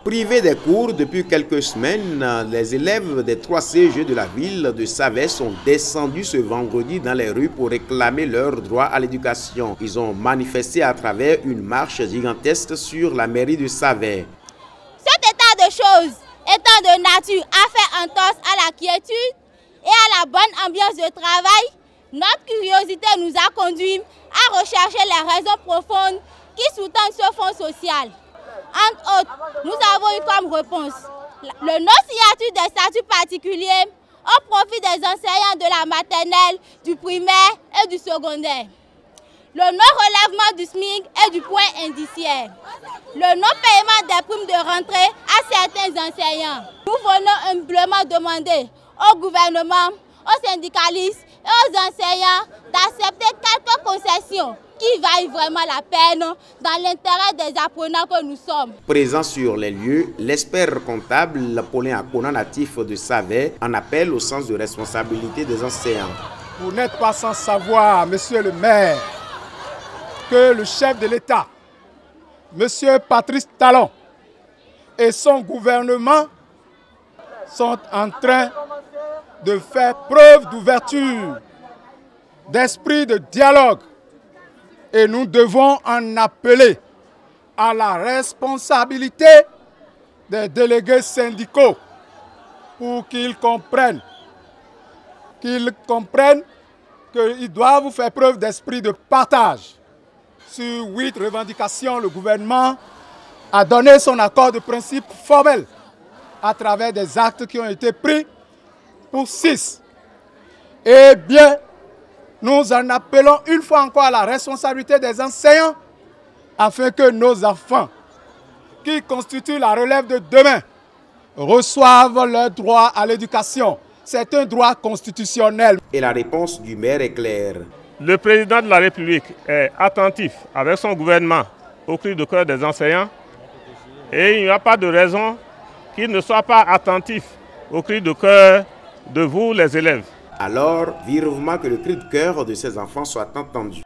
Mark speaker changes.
Speaker 1: Privés des cours depuis quelques semaines, les élèves des 3 CG de la ville de Savès sont descendus ce vendredi dans les rues pour réclamer leur droit à l'éducation. Ils ont manifesté à travers une marche gigantesque sur la mairie de Savès.
Speaker 2: Cet état de choses étant de nature à faire entorse à la quiétude et à la bonne ambiance de travail, notre curiosité nous a conduits à rechercher les raisons profondes qui sous-tendent ce fonds social. Entre autres, nous avons eu comme réponse le non-signature des statuts particuliers au profit des enseignants de la maternelle, du primaire et du secondaire. Le non-relèvement du SMIC et du point indiciaire. Le non-paiement des primes de rentrée à certains enseignants. Nous venons humblement demander au gouvernement, aux syndicalistes et aux enseignants d'accepter quelques concessions qui vaillent vraiment la peine dans l'intérêt des apprenants que nous sommes.
Speaker 1: Présent sur les lieux, l'expert comptable Paulin Akona, natif de Savès, en appelle au sens de responsabilité des enseignants.
Speaker 3: Vous n'êtes pas sans savoir, monsieur le maire, que le chef de l'État, monsieur Patrice Talon, et son gouvernement sont en train de faire preuve d'ouverture, d'esprit de dialogue. Et nous devons en appeler à la responsabilité des délégués syndicaux pour qu'ils comprennent qu'ils doivent faire preuve d'esprit de partage. Sur 8 revendications, le gouvernement a donné son accord de principe formel à travers des actes qui ont été pris pour 6. Eh bien, nous en appelons une fois encore à la responsabilité des enseignants afin que nos enfants, qui constituent la relève de demain, reçoivent leur droit à l'éducation. C'est un droit constitutionnel.
Speaker 1: Et la réponse du maire est claire.
Speaker 4: Le président de la République est attentif avec son gouvernement au cri de cœur des enseignants et il n'y a pas de raison qu'il ne soit pas attentif au cri de cœur de vous, les élèves.
Speaker 1: Alors, vivement que le cri de cœur de ces enfants soit entendu.